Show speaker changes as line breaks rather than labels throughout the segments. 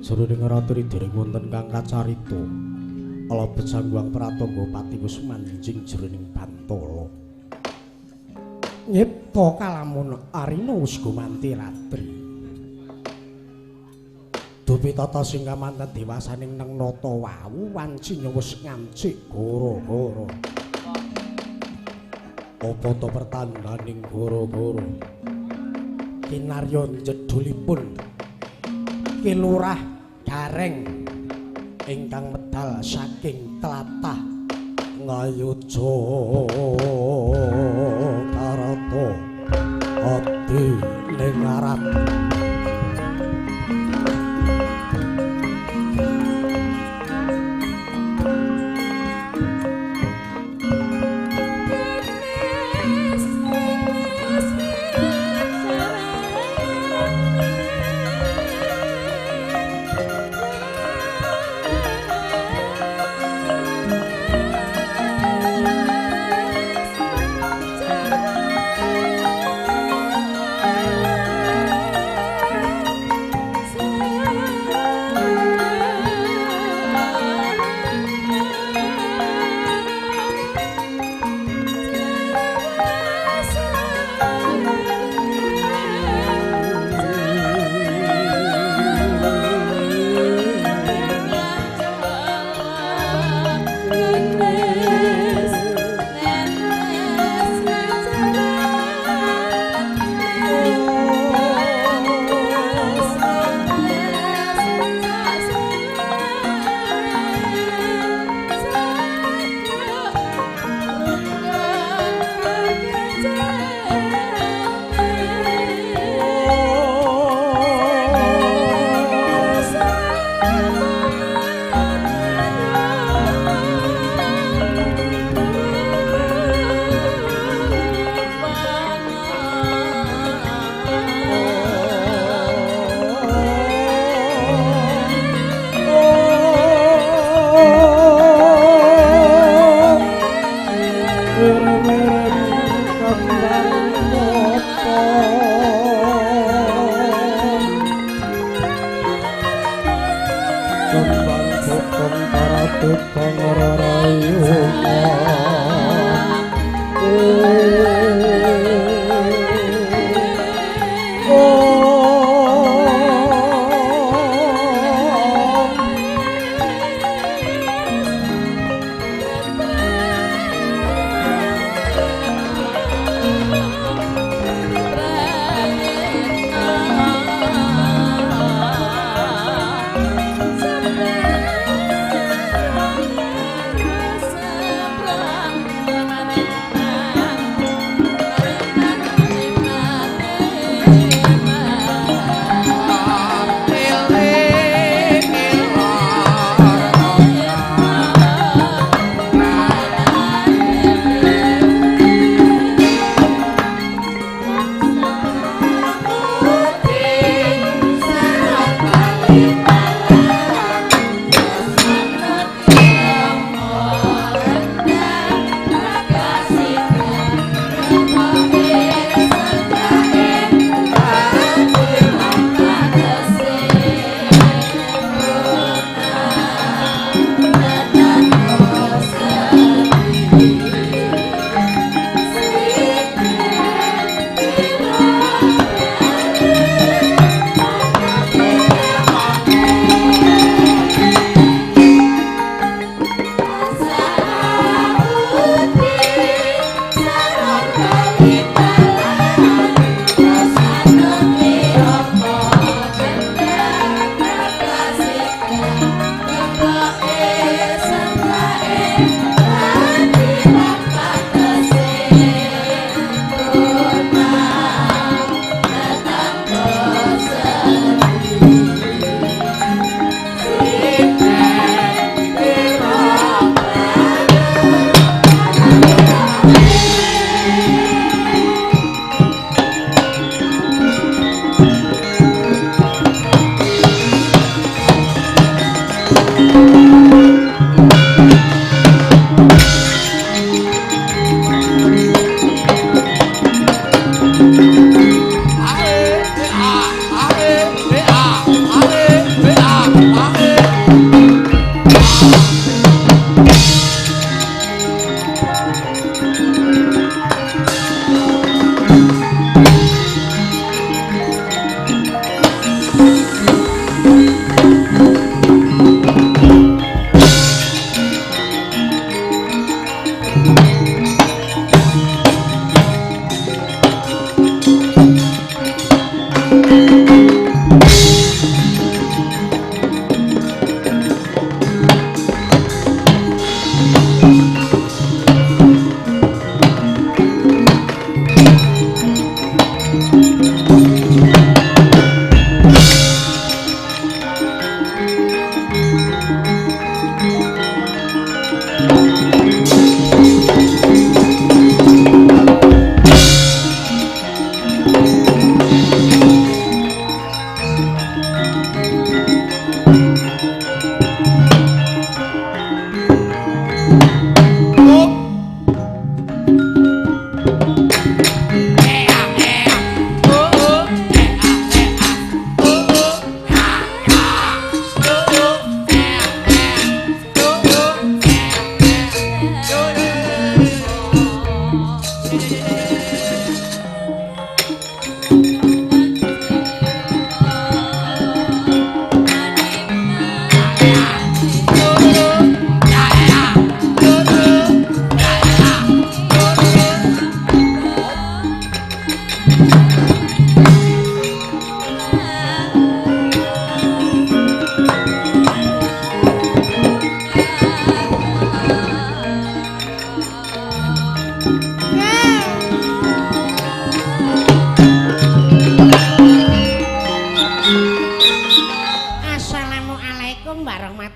Jroning raturi dereng wonten kang kacarita alebet Sanghyang Pratangga Pati wis manjing jroning Bantala. Nyipta kalamun Arina wis gumanti ratri. Dupi tata sing kamanten dewasaning neng nata wau wancinya wis ngancik gara-gara. Apa to pertandaning gara-gara? Kinarya jedulipun Kilurah Gareng ingkang medal saking tlatah Ngayuja Karata Adi Lengarat.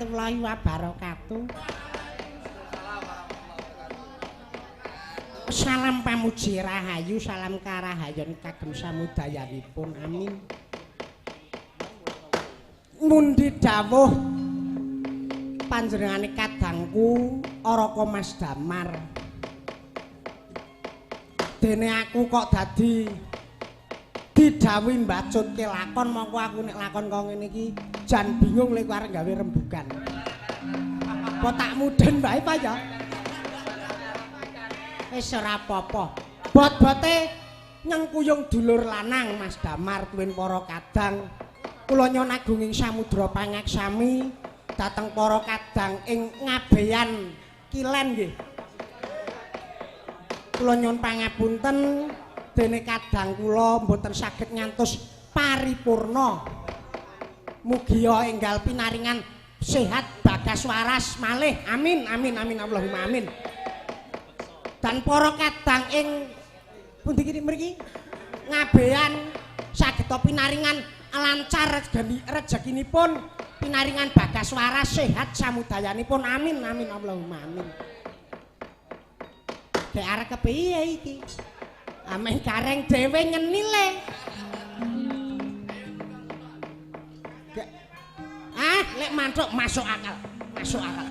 warahmatullahi wabarakatuh. Salam pamuji rahayu, salam karahayon kagem samudayanipun. Amin. Mundi dawuh panjenengane kadangku Araka Mas Damar. Dene aku kok dadi didhawuhi mbacutke lakon, mongko aku nek lakon kok ngene iki jan bingung lek arep gawe rembugan. Apa tak mudhen wae Pak ya? Wis ora apa-apa. Bot-bote nyengkuyung dulur lanang Mas Damar tuwin para kadang. Kula nyuwun agunging samudra pangaksami dhateng para kadang ing Ngabeyan Kilen nggih. Kula nyuwun pangapunten dene kadang kula mboten saged ngantos paripurna. Mugia enggal pinaringan sehat bagas waras malih. Amin amin amin Allahumma amin. Dan para kadang ing pundi mriki Ngabeyan saged pinaringan lancar rezekinipun, pinaringan bagas waras sehat samudayanipun. Amin amin Allahumma amin. Dek arek kepiye iki? Ameh gareng dhewe nyenile. Lek mantuk masuk akal, masuk akal.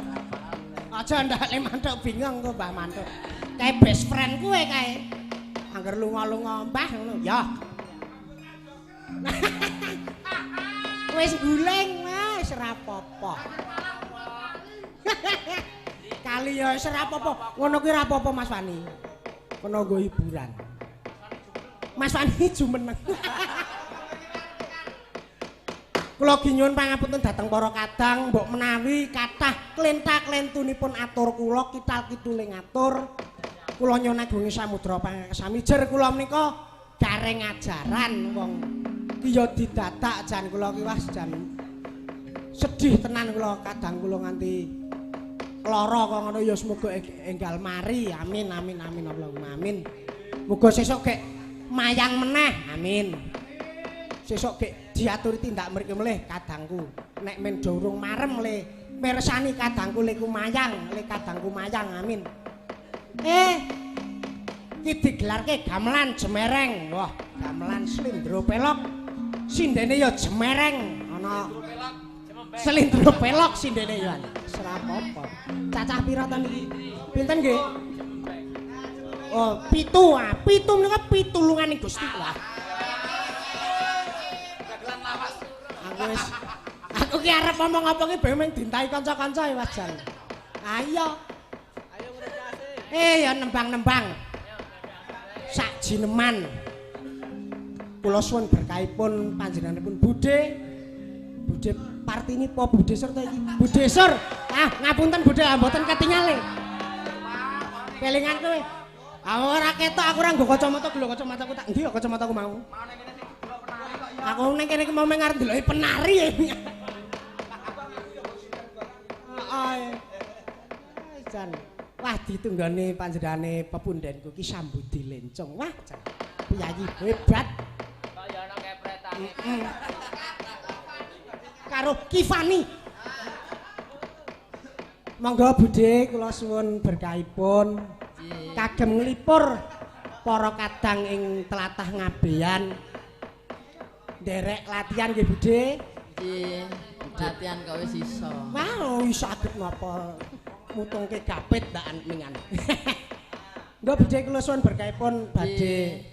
Aja ndak lek mantuk bingung kok Mbah Mantuk. Kae best friend kowe kae. Angger lunga-lunga Mbah ngono, ya. Wis guling wis ora apa-apa. Kali ya wis ora apa-apa. Ngono kuwi ora apa-apa Mas Wani. Kena nggo hiburan. Mas Wani jumeneng. Kula ginyun pangapunten dhateng para kadang, mbok menawi kathah klenthak-klentunipun atur kula kital-kituling atur. Kula nyuwun agunging samudra pangaksami jer kula menika gareng ajaran wong iya didadak jan kula ki wis jan sedih tenan kula kadang kula nganti lara kok ngono ya semoga enggal mari. Amin amin amin Allahumma amin. Muga sesuk gek mayang meneh. Amin. Sesuk gek diaturi tindak mriki melih kadangku. Nek men durung marem le mirsani kadangku le kumayang, le kadangku mayang. Amin. Iki digelarke gamelan Jemereng. Wah, gamelan Slindro Pelok. Sindene ya Jemereng. Ana Slindro Pelok sindene ya. Ora apa-apa. Cacah pira ta niki? Pinten nggih? Oh, 7. 7 menika pitulunganing Gusti. Wah. Aku ki arep ngomong apa ki ben mung dintahi kanca-kanca e wajan. Ayo. Ya nembang-nembang. Sak jineman. Kula suwun berkahipun panjenenganipun Budhe Partini po Budhe Sur ta iki? Budhe Sur. Ah, ngapunten Budhe, mboten ketingale. Kelingan kowe. Ora ketok aku ora nggo kacamata, lho kacamataku tak endi ya kacamataku mau. Aku ning kene iki mau ngarep ndeloki penari. Heeh. Jan. Wah ditunggone panjenengane pepundhenku ki Sambudi Lencong. Wah, jan. Piyayi hebat. Kaya ana kepretane. Karo Kifani. Monggo Budhe kula suwun berkahipun kagem nglipur para kadang ing tlatah Ngabeyan. Nderek latihan nggih Budhe. Nggih, latihan kok wis iso. Wah, iso agek napa mutungke gapit ndak mingan. Nggih Budhe kula suwun berkahipun badhe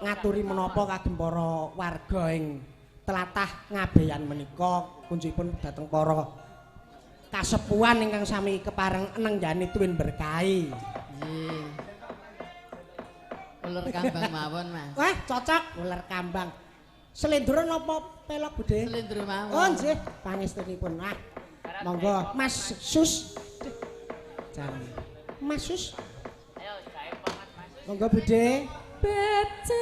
ngaturi menapa kagem para warga ing tlatah Ngabeyan menika kunjipun dhateng para kasepuhan ingkang sami kepareng nenggani tuwin berkahi. Nggih. Uler kambang mawon, Mas. Wah, cocok uler kambang. Slendro napa pelok Budhe? Slendro mawon. Oh nggih, pangestunipun. Wah. Monggo Mas Sus. Jan. Mas Sus. Ayo gawe pangat Mas. Monggo Budhe. Becek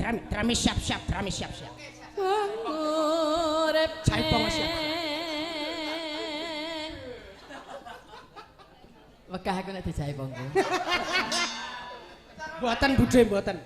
apa drami siap-siap urip jaipong siap
Wegah aku nek dijahe wong.
Mboten budhe mboten.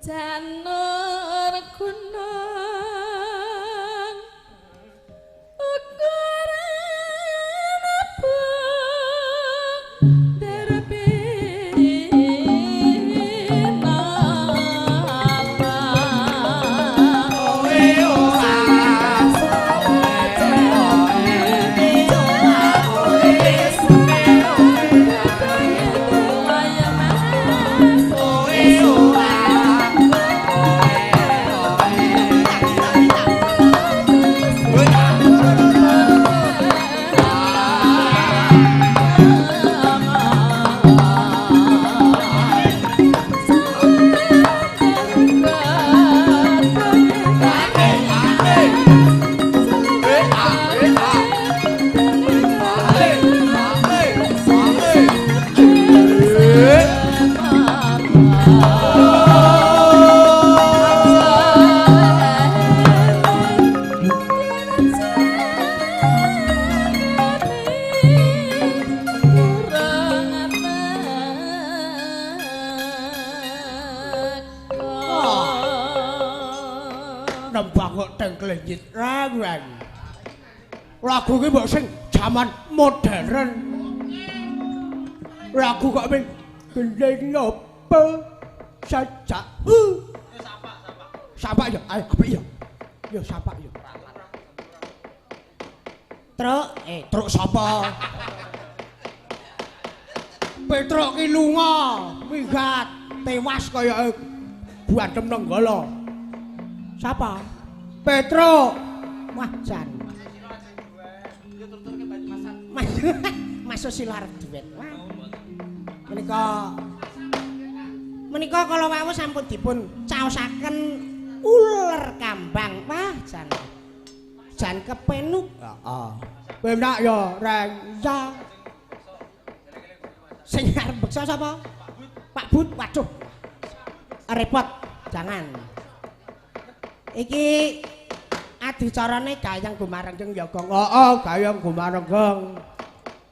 Janur gunung ukuran apa derbina
nembang kok tengklenyit rawan. Lagu ki mbok sing jaman modern. Lagu kok men gendeng apa saja. Sapa ya? Ayo apik ya. Ya sapa ya. Truk sapa? Petruk ki lunga, minggat, tewas kaya buandem nenggala. Sapa? Petruk. Wah, jan. Masuk silar duet. Wah. Menika kala wau sampun dipun caosaken uler kambang. Wah, jan. Jan kepenuk. Heeh. Penak ya, Reng. Ya. Sing arep beksa sapa? Pak Bud. Waduh. Repot. Jangan. Iki adicarane Gayang Gumarenggeng ya, Gong. Heeh, Gayang Gumarenggeng.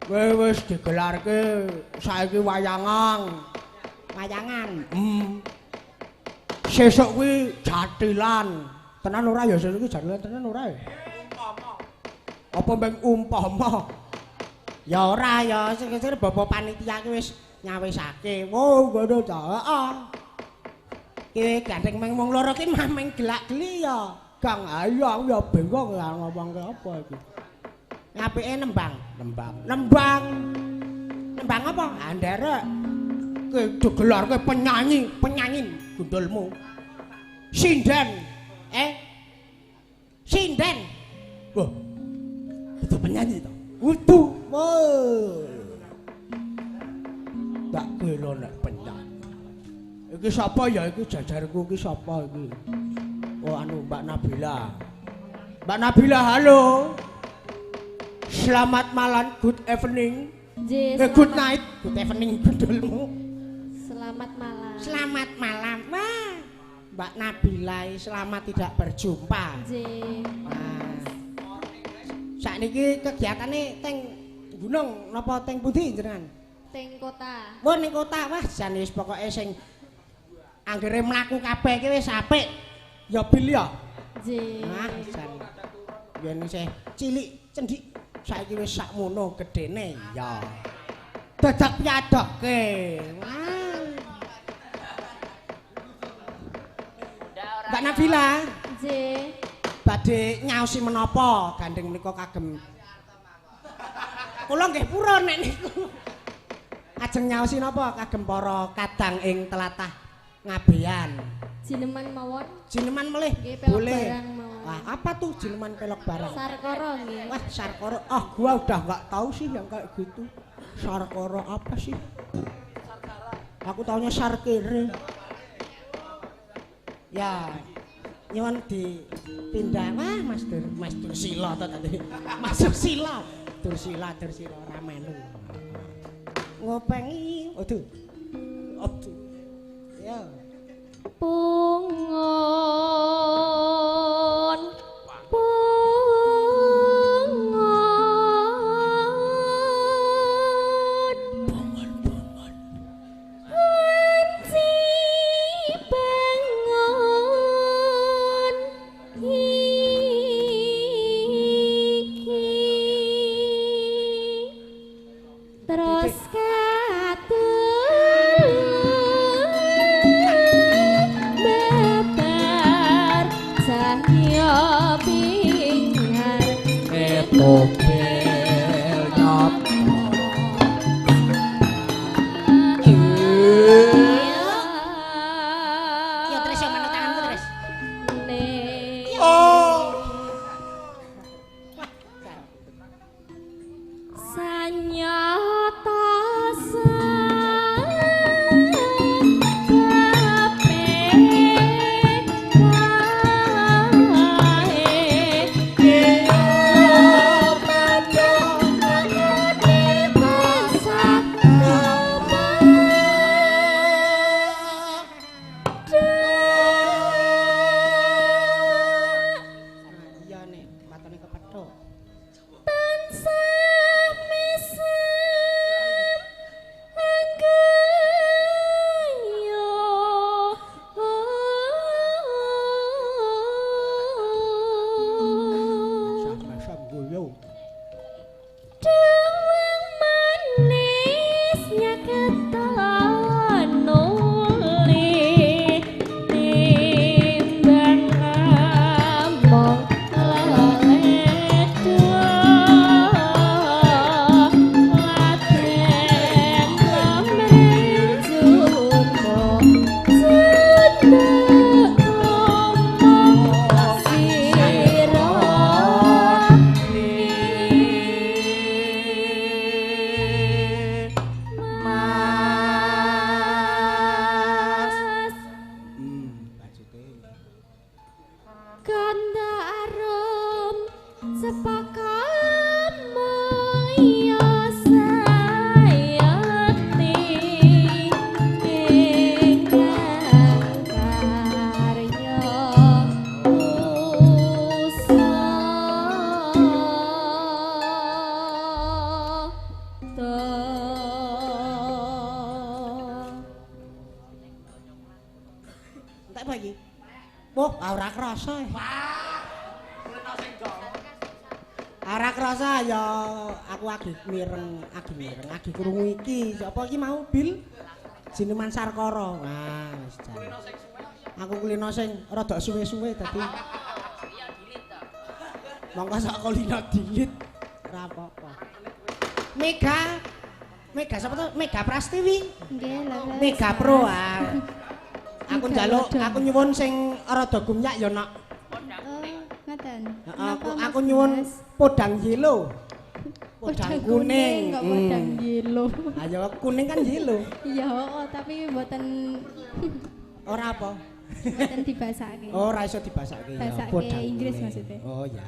Wis digelarke saiki wayangan. Wayangan. Sesuk kuwi jatilan. Tenan ora ya sesuk kuwi jatilan tenan ora ya? Apa mbeng umpama? Ya ora ya, sing bapak panitia ki wis nyawisake. Oh, ngono ta. Heeh. Ki gandeng meng wong loro ki mah meng gelak-geli ya. Gang ayo aku ya bingung ya ngomong ke apa iki. Ngapike nembang. Nembang apa? Andere. Ki gelarke penyanyi gundulmu. Sinden. Sinden. Wah. Itu penyanyi to. Wudu. Tak kira nek penyanyi. Iki sapa ya iki jajarku iki sapa iki? Oh anu Mbak Nabila. Mbak Nabila halo. Selamat malam, good evening. Good night, good evening gundulmu.
Selamat malam.
Selamat malam. Wah, Mbak Nabila selamat tidak berjumpa. Nah, sakniki kegiatane teng gunung napa teng pundi jenengan?
Teng kota.
Oh ning kota. Wah, jan wis pokoke sing anggere mlaku kabeh iki wis apik. Ya bil ya.
Nggih.
Nah, jan yen isih cilik cendik saiki wis sakmono gedene ya. Dadak piadokke. Wah. Mbak Nabila.
Nggih.
Badhe nyaosi menapa gandeng menika kagem. Kula nggih purun nek niku. Ajeng nyaosi napa kagem para kadang ing tlatah Ngabean.
Jineman mawon.
Jineman melih.
Nggih, pelok
Boleh.
barang mawon.
Wah, apa tuh jineman pelok barang?
Sarkoro nggih.
Wah, sarkoro. Ah, gua udah nggak tahu sih yang kayak gitu. Sarkoro apa sih? Aku taunya sarkere. Ya, nyuwun dipindah. Wah, Mas Dursila to tadi. Mas Dursila ora melu. Ngopengi. Aduh. Ya.
Pungon. Wanci bangun iki. Terus bebar cahya bingar
Mobil nyop.
Ya terus yang mana tanganku terus.
Sanyata
Iya nih, matane kepethuk.
tansah misir anggayo
Sam guyu.
Dawang manisnya keton nuli timbang among leledo laten kamrejuno sedek omong sira Kandarum sepakat maya sayati ingkang karya
Entek apa iki? Wah, ora krasa. Ora krasa ya aku lagi mireng, lagi krungu iki. Sapa iki mau Bil? Jineman Sarkara. Nah, wis jan. Aku kulino sing rada suwe-suwe dadi. Monggo sak kulino dilit. Ora apa-apa. Mega sapa to? Mega Prastiwi.
Nggih, leres.
Mega Pro ah. Aku njaluk, aku nyuwun sing rada gumyak ya nak.
Oh, ngoten.
Aku nyuwun podang yelo. Podang kuning.
Kok podang yelo.
Ayo kuning kan yelo.
Iya, tapi mboten
Ora apa?
mboten dibasake.
Oh, ora iso dibasake ya.
Basake Inggris
kuning.
maksudnya.
Oh ya.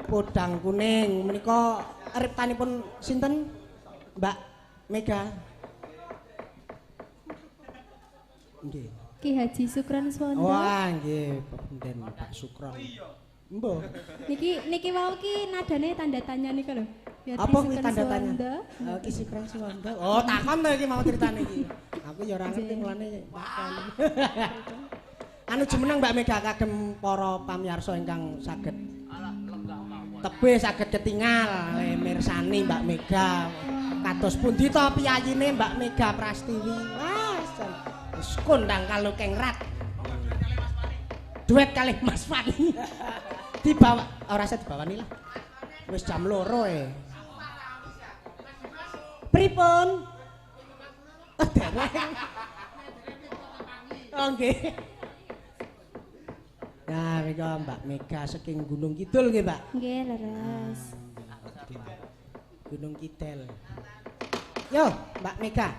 Podang kuning menika riptanipun sinten? Mbak Mega. Nggih.
Ki Haji Sukron Swondo.
Wah, nggih, Pependen Pak Sukron. Mbah.
Niki wau ki nadane tanda tanya nika lho. Haji
Apa kuwi
Sukron
tanda tanya?
Swondo.
Ki Sukron Swondo. Oh, takon to iki mau critane iki. Aku ya ora ngerti mulane takon. Anu jumeneng Mbak Mega kagem para pamirsa ingkang saged tebih saged ketingal mirsani Mbak Mega. Kados pundi to piyayine Mbak Mega Prastiwi? Wis kondang kalau kengrat. Duet kalih Mas Fani. Dibawa ora usah dibawani lah. Wis jam 2 Pripun? Dereng. Oh nggih. Nah, mika Mbak Mega saking Gunung Kidul nggih, Mbak?
Nggih, leres.
Gunung Kidul. Yo, Mbak Mega.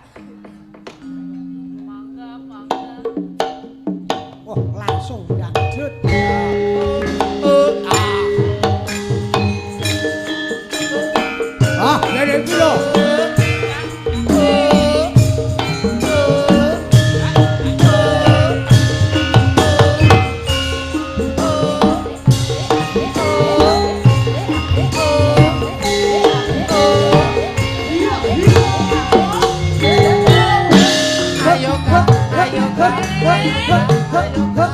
Oh, langsung dangdut. Dari dulu.
Ayo kak, ayo kak, ayo kak.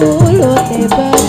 mulute